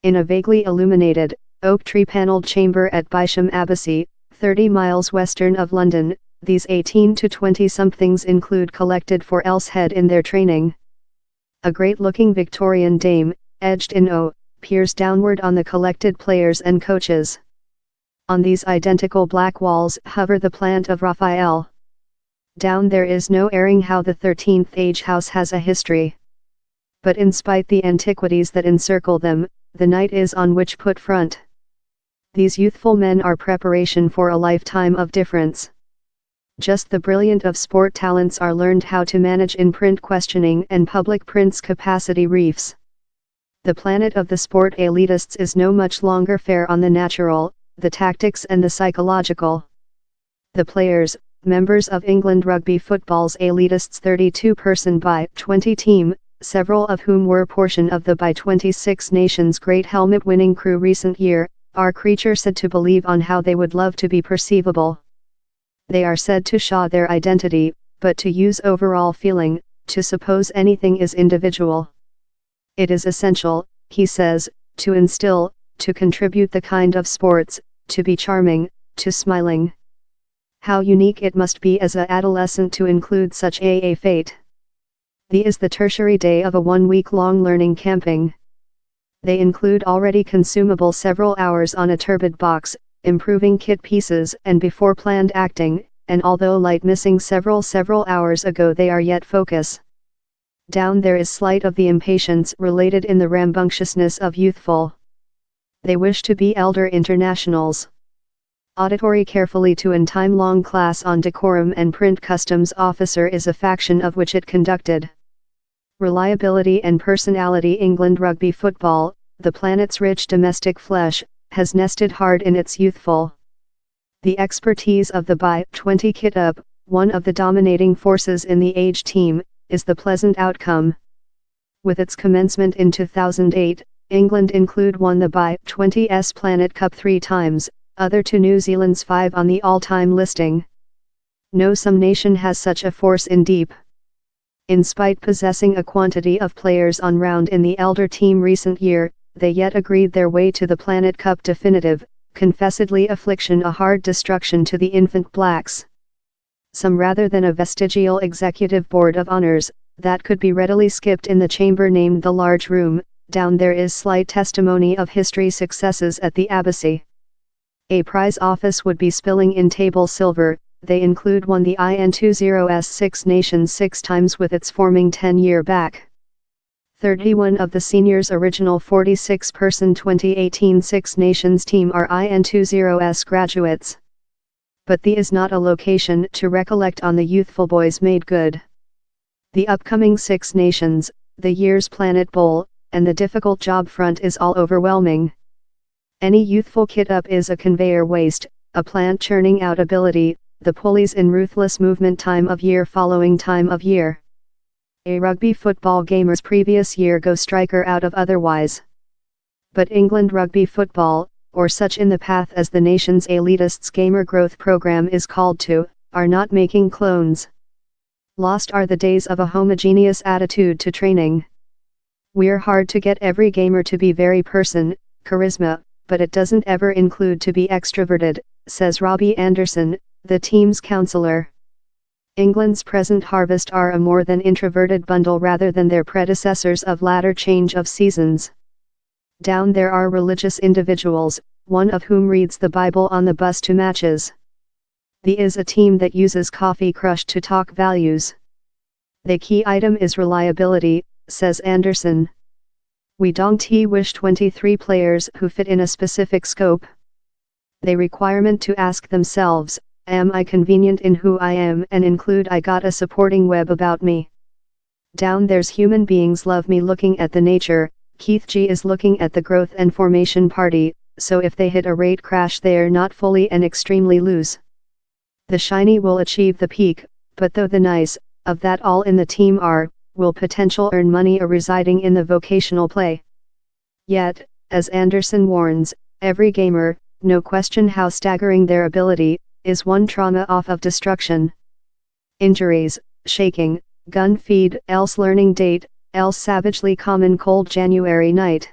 In a vaguely illuminated, oak tree-paneled chamber at Bysham Abbey, 30 miles western of London, these 18 to 20-somethings include collected for else head in their training. A great-looking Victorian dame, edged in peers downward on the collected players and coaches. On these identical black walls hover the plant of Raphael. Down there is no airing how the 13th age house has a history. But in spite the antiquities that encircle them, the night is on which put front. These youthful men are preparation for a lifetime of difference. Just the brilliant of sport talents are learned how to manage in print questioning and public print's capacity reefs. The planet of the sport elitists is no much longer fair on the natural, the tactics and the psychological. The players, members of England rugby football's elitists 32-person By20 team, several of whom were portion of the By20 Six Nations great helmet-winning crew recent year, are creatures said to believe on how they would love to be perceivable. They are said to shaw their identity, but to use overall feeling, to suppose anything is individual. It is essential, he says, to instill, to contribute the kind of sports, to be charming, to smiling. How unique it must be as an adolescent to include such a fate. The is the tertiary day of a 1-week-long learning camping. They include already consumable several hours on a turbid box, improving kit pieces and before planned acting, and although light missing several hours ago they are yet focus. Down there is slight of the impatience related in the rambunctiousness of youthful. They wish to be elder internationals. Auditory carefully to an time-long class on decorum and print customs officer is a faction of which it conducted. Reliability and personality England rugby football, the planet's rich domestic flesh, has nested hard in its youthful. The expertise of the By20 kit-up, one of the dominating forces in the age team, is the pleasant outcome. With its commencement in 2008, England won the By20s Planet Cup 3 times, other to New Zealand's 5 on the all-time listing. No some nation has such a force in deep. In spite possessing a quantity of players on round in the elder team recent year, they yet agreed their way to the Planet Cup definitive, confessedly affliction a hard destruction to the infant blacks. Some rather than a vestigial executive board of honors, that could be readily skipped in the chamber named the large room. Down there is slight testimony of history successes at the Abbey. A prize office would be spilling in table silver. They won the IN20s Six Nations 6 times with its forming 10-year back. 31 of the seniors' original 46-person 2018 Six Nations team are IN20s graduates. But the is not a location to recollect on the youthful boys made good. The upcoming Six Nations, the year's Planet Bowl, and the difficult job front is all overwhelming. Any youthful kit-up is a conveyor waste, a plant churning out ability, the pulleys in ruthless movement time of year following time of year. A rugby football gamer's previous year go striker out of otherwise. But England rugby football, or such in the path as the nation's elitists gamer growth program is called to, are not making clones. Lost are the days of a homogeneous attitude to training. We're hard to get every gamer to be very person, charisma, but it doesn't ever include to be extroverted, says Robbie Anderson, the team's counselor. England's present harvest are a more than introverted bundle rather than their predecessors of latter change of seasons. Down there are religious individuals, one of whom reads the Bible on the bus to matches. The is a team that uses coffee crush to talk values. The key item is reliability, says Anderson. We don't wish 23 players who fit in a specific scope. They requirement to ask themselves, am I convenient in who I am, and include I got a supporting web about me. Down there's human beings love me looking at the nature, Keith G is looking at the growth and formation party, so if they hit a rate crash they're not fully and extremely loose. The shiny will achieve the peak, but though the nice, of that all in the team are, will potential earn money a residing in the vocational play. Yet, as Anderson warns, every gamer, no question how staggering their ability, is one trauma off of destruction. Injuries, shaking, gun feed, else learning date, else savagely common cold January night.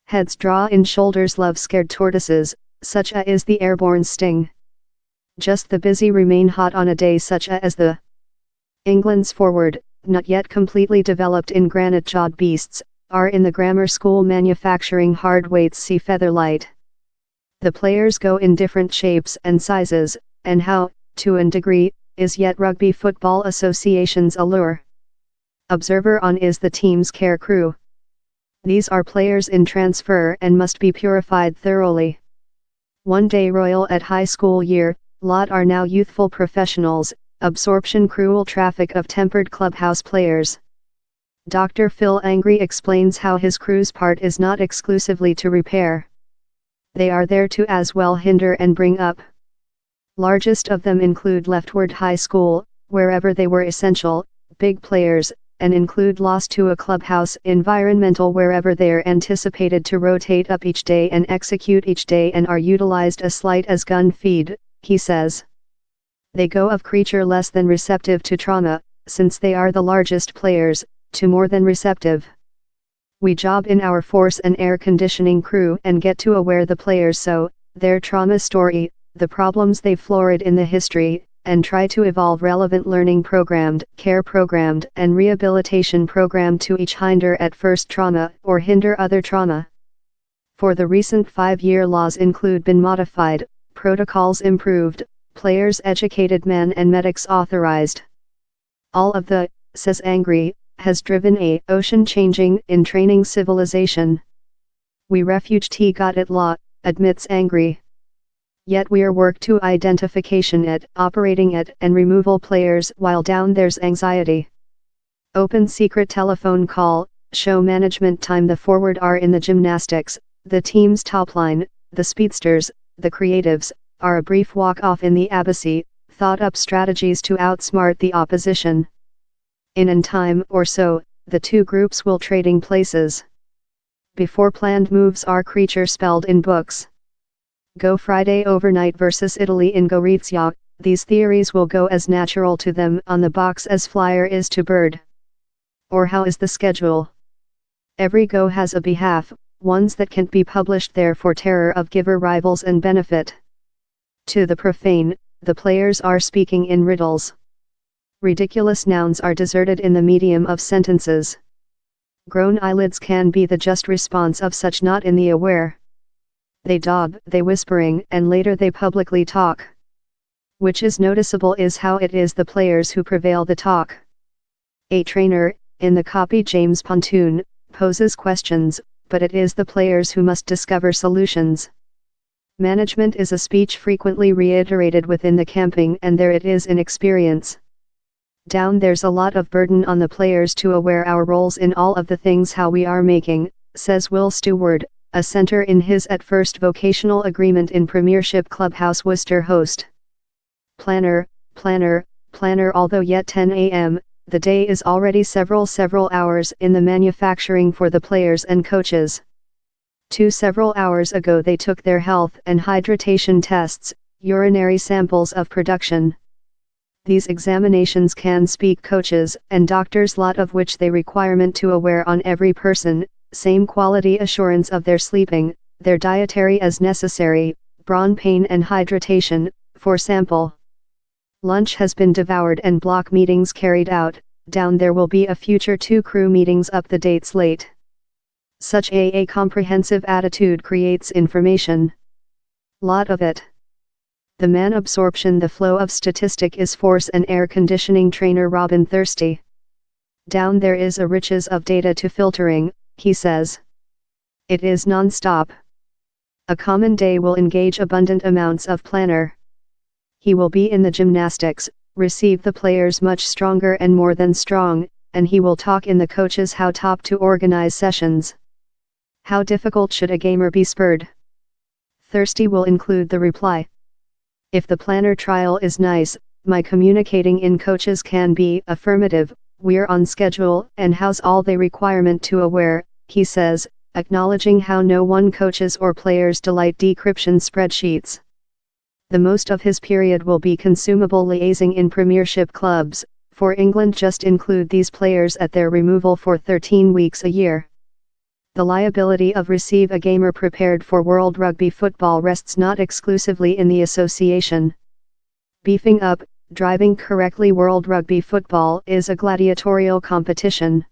Heads draw in, shoulders love scared tortoises, such a is the airborne sting. Just the busy remain hot on a day such a as the. England's forward, not yet completely developed in granite-jawed beasts, are in the grammar school manufacturing hard weights see featherlight. The players go in different shapes and sizes, and how, to a degree, is yet Rugby Football Association's allure. Observer on is the team's care crew. These are players in transfer and must be purified thoroughly. One day royal at high school year, lot are now youthful professionals, absorption cruel traffic of tempered clubhouse players. Dr. Phil Angry explains how his crew's part is not exclusively to repair. They are there to as well hinder and bring up. Largest of them include Leftward High School, wherever they were essential, big players, and include loss to a clubhouse environmental wherever they are anticipated to rotate up each day and execute each day and are utilized as slight as gun feed, he says. They go of creature less than receptive to trauma, since they are the largest players, to more than receptive. We job in our force and air conditioning crew and get to aware the players so, their trauma story, the problems they've floored in the history, and try to evolve relevant learning programmed, care programmed, and rehabilitation programmed to each hinder at first trauma or hinder other trauma. For the recent 5-year laws include been modified, protocols improved, players educated, men and medics authorized. All of the, says Angry, has driven a ocean changing in training civilization. We refuge T got it law, admits Angry. Yet we are work to identification it, operating it and removal players while down there's anxiety. Open secret telephone call, show management time. The forward are in the gymnastics, the team's top line, the speedsters, the creatives, are a brief walk off in the abyssy, thought up strategies to outsmart the opposition. In an time or so, the two groups will trading places. Before planned moves are creature spelled in books. Go Friday overnight versus Italy in Gorizia, these theories will go as natural to them on the box as flyer is to bird. Or how is the schedule? Every go has a behalf, ones that can't be published there for terror of giver rivals and benefit. To the profane, the players are speaking in riddles. Ridiculous nouns are deserted in the medium of sentences. Grown eyelids can be the just response of such not in the aware. They daub, they whispering, and later they publicly talk. Which is noticeable is how it is the players who prevail the talk. A trainer, in the copy James Pontoon, poses questions, but it is the players who must discover solutions. Management is a speech frequently reiterated within the camping, and there it is in experience. Down there's a lot of burden on the players to aware our roles in all of the things how we are making, says Will Stewart, a center in his at first vocational agreement in Premiership Clubhouse Worcester host. Planner. Although yet 10 a.m., the day is already several hours in the manufacturing for the players and coaches. Several hours ago they took their health and hydration tests, urinary samples of production. These examinations can speak coaches and doctors, lot of which they requirement to aware on every person, same quality assurance of their sleeping, their dietary as necessary, brawn pain and hydration, for sample. Lunch has been devoured and block meetings carried out, down there will be a future 2 crew meetings up the dates late. Such a comprehensive attitude creates information. Lot of it. The man absorption. The flow of statistic is force and air conditioning trainer Robin Thirsty. Down there is a riches of data to filtering, he says. It is non-stop. A common day will engage abundant amounts of planner. He will be in the gymnastics, receive the players much stronger and more than strong, and he will talk in the coaches how top to organize sessions. How difficult should a gamer be spurred? Thirsty will include the reply. If the planner trial is nice, my communicating in coaches can be affirmative, we're on schedule and how's all the requirement to aware, he says, acknowledging how no one coaches or players delight decryption spreadsheets. The most of his period will be consumable liaising in Premiership clubs, for England just include these players at their removal for 13 weeks a year. The liability of receive a gamer prepared for World Rugby Football rests not exclusively in the association. Beefing up, driving correctly. World Rugby Football is a gladiatorial competition.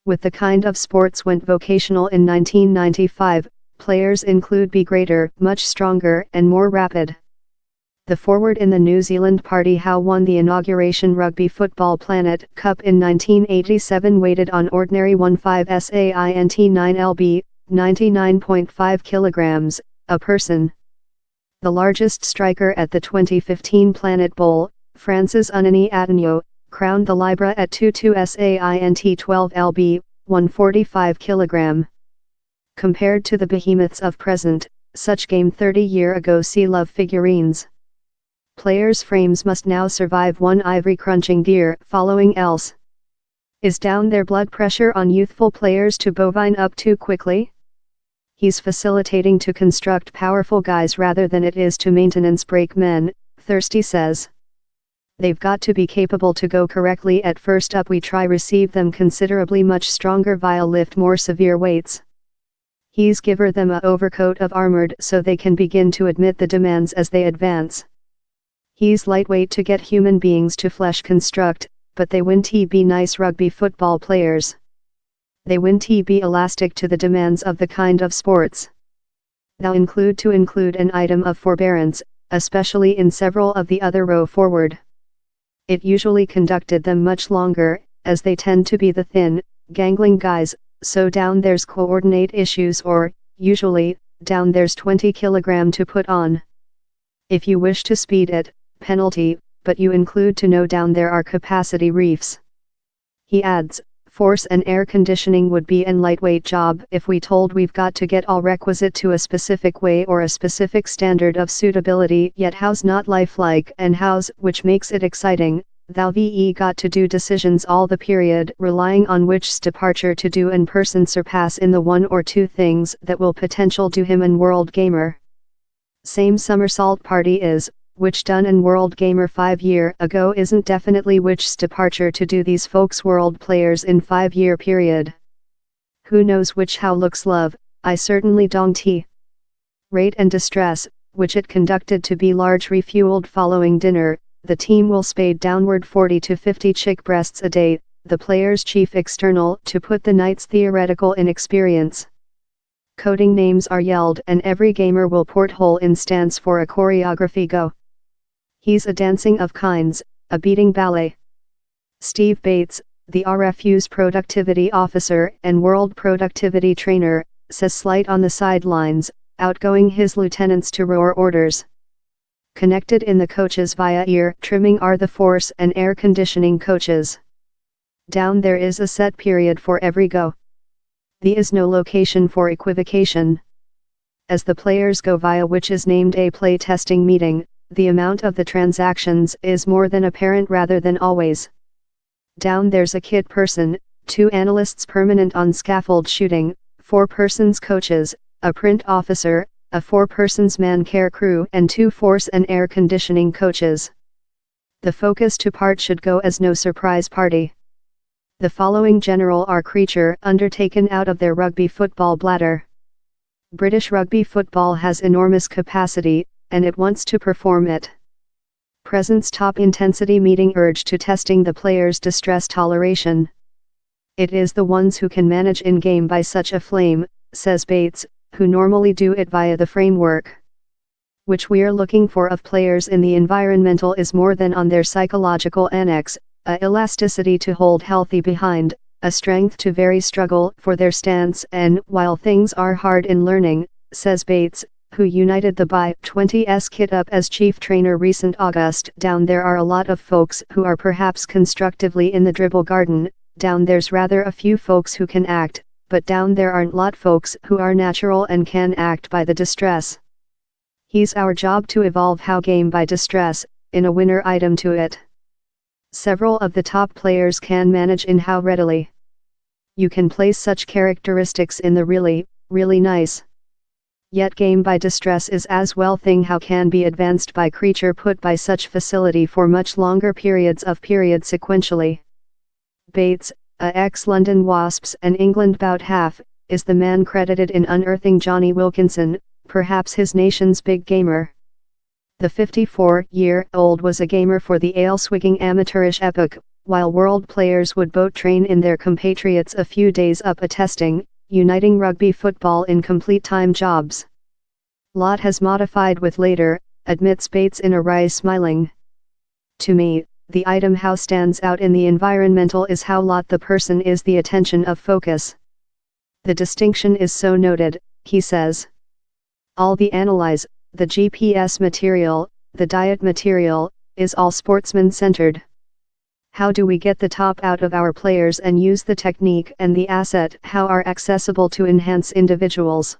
With the kind of sports went vocational in 1995, players include be greater, much stronger and more rapid. The forward in the New Zealand party how won the inauguration Rugby Football Planet Cup in 1987 weighted on ordinary 15 SAINT 9 lb, 99.5 kilograms, a person. The largest striker at the 2015 Planet Bowl, France's Unani Ateneo, crowned the Libra at 22 SAINT 12 lb, 145 kg. Compared to the behemoths of present, such game 30 years ago see love figurines. Players' frames must now survive one ivory crunching deer following else. Is down their blood pressure on youthful players to bovine up too quickly? He's facilitating to construct powerful guys rather than it is to maintenance break men, Thirsty says. They've got to be capable to go correctly at first up we try receive them considerably much stronger via lift more severe weights. He's giver them a overcoat of armored so they can begin to admit the demands as they advance. He's lightweight to get human beings to flesh construct, but they win to be nice rugby football players. They win to be elastic to the demands of the kind of sports. Thou include an item of forbearance, especially in several of the other row forward. It usually conducted them much longer, as they tend to be the thin, gangling guys, so down there's coordinate issues or, usually, down there's 20 kg to put on. If you wish to speed it, penalty, but you include to know down there are capacity reefs. He adds, force and air conditioning would be an lightweight job if we told we've got to get all requisite to a specific way or a specific standard of suitability yet how's not lifelike and how's which makes it exciting, thou ve got to do decisions all the period relying on which's departure to do and person surpass in the one or two things that will potential do him an world gamer. Same somersault party is, which done and world gamer 5 year ago isn't definitely which's departure to do these folks world players in 5 year period. Who knows which how looks love, I certainly don't. Rate and distress, which it conducted to be large refueled following dinner, the team will spade downward 40 to 50 chick breasts a day, the player's chief external to put the night's theoretical inexperience. Coding names are yelled and every gamer will porthole in stance for a choreography go. He's a dancing of kinds, a beating ballet. Steve Bates, the RFU's productivity officer and world productivity trainer, says slight on the sidelines, outgoing his lieutenants to roar orders. Connected in the coaches via ear trimming are the force and air conditioning coaches. Down there is a set period for every go. There is no location for equivocation. As the players go via which is named a play testing meeting, the amount of the transactions is more than apparent rather than always. Down there's a kid person, 2 analysts permanent on scaffold shooting, 4 persons coaches, a print officer, a 4 persons man care crew and 2 force and air conditioning coaches. The focus to part should go as no surprise party. The following general are creature undertaken out of their rugby football bladder. British rugby football has enormous capacity, and it wants to perform it. Presence top intensity meeting urge to testing the players' distress toleration. It is the ones who can manage in-game by such a flame, says Bates, who normally do it via the framework. Which we're looking for of players in the environmental is more than on their psychological annex, a elasticity to hold healthy behind, a strength to very struggle for their stance and while things are hard in learning, says Bates, who united the By20s kit up as chief trainer recent August. Down there are a lot of folks who are perhaps constructively in the dribble garden, down there's rather a few folks who can act, but down there aren't lot folks who are natural and can act by the distress. He's our job to evolve how game by distress, in a winner item to it. Several of the top players can manage in how readily. You can place such characteristics in the really, really nice. Yet game by distress is as well thing how can be advanced by creature put by such facility for much longer periods sequentially. Bates, a ex-London Wasps and England bout half, is the man credited in unearthing Johnny Wilkinson, perhaps his nation's big gamer. The 54-year-old was a gamer for the ale-swigging amateurish epoch, while world players would boat train in their compatriots a few days up a testing, uniting rugby football in complete time jobs. Lot has modified with later, admits Bates in a rise smiling. To me, the item how stands out in the environmental is how lot the person is the attention of focus. The distinction is so noted, he says. All the analyze, the GPS material, the diet material, is all sportsman-centered. How do we get the top out of our players and use the technique and the asset how are accessible to enhance individuals?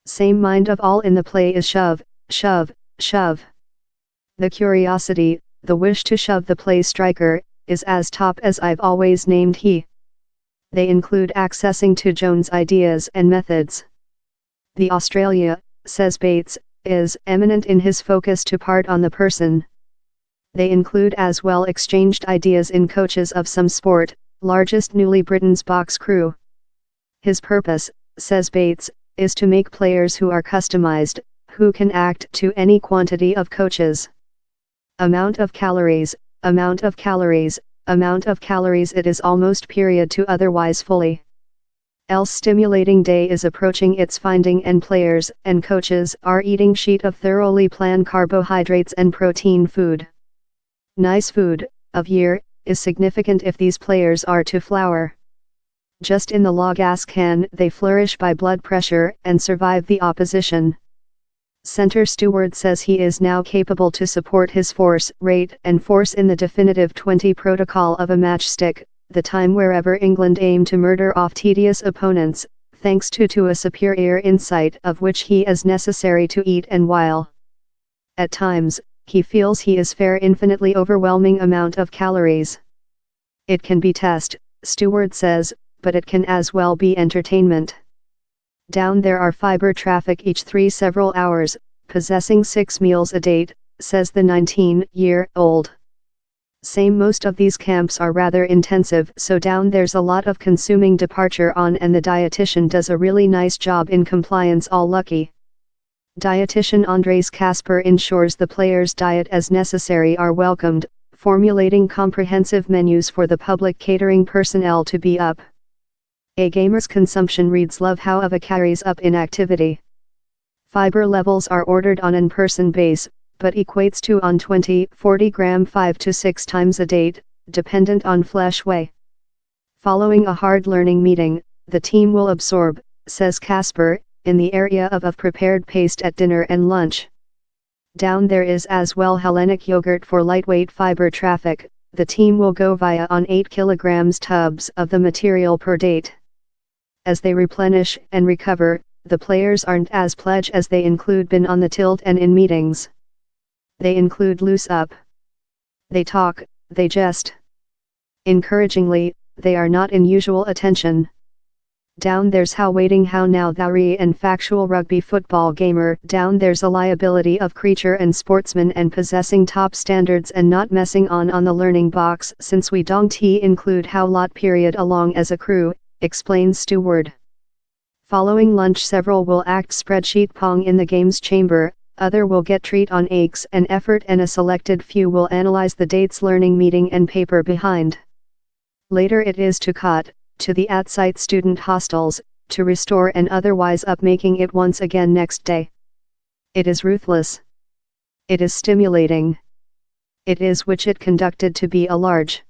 Same mind of all in the play is shove, shove, shove. The curiosity, the wish to shove the play striker, is as top as I've always named he. They include accessing to Jones' ideas and methods. The Australia, says Bates, is eminent in his focus to part on the person. They include as well exchanged ideas in coaches of some sport, largest newly Britain's box crew. His purpose, says Bates, is to make players who are customized, who can act to any quantity of coaches. Amount of calories, amount of calories, amount of calories it is almost period to otherwise fully. Else stimulating day is approaching its finding and players and coaches are eating sheet of thoroughly planned carbohydrates and protein food. Nice food, of year, is significant if these players are to flower. Just in the law gas can they flourish by blood pressure and survive the opposition. Center Stewart says he is now capable to support his force, rate and force in the definitive 20 protocol of a matchstick, the time wherever England aim to murder off tedious opponents, thanks to a superior insight of which he is necessary to eat and while. At times, he feels he is fair infinitely overwhelming amount of calories. It can be test, Stewart says, but it can as well be entertainment. Down there are fiber traffic each 3 several hours, possessing 6 meals a day, says the 19-year-old. Same most of these camps are rather intensive so down there's a lot of consuming departure on and the dietitian does a really nice job in compliance all lucky. Dietitian Andres Casper ensures the players' diet as necessary are welcomed, formulating comprehensive menus for the public catering personnel to be up. A gamer's consumption reads love how of a carries up in activity. Fiber levels are ordered on an person base, but equates to on 20-40 gram 5 to 6 times a day, dependent on flesh weigh. Following a hard learning meeting, the team will absorb, says Casper, in the area of prepared paste at dinner and lunch. Down there is as well Hellenic yogurt for lightweight fiber traffic, the team will go via on 8 kilograms tubs of the material per date. As they replenish and recover, the players aren't as pledge as they include been on the tilt and in meetings. They include loose up. They talk, they jest. Encouragingly, they are not in usual attention. Down there's how waiting how now thoury and factual rugby football gamer down there's a liability of creature and sportsman and possessing top standards and not messing on the learning box since we don't include how lot period along as a crew, explains Stewart. Following lunch several will act spreadsheet pong in the game's chamber, other will get treat on aches and effort and a selected few will analyze the date's learning meeting and paper behind. Later it is to cut, to the at-site student hostels, to restore and otherwise up making it once again next day. It is ruthless. It is stimulating. It is which it conducted to be a large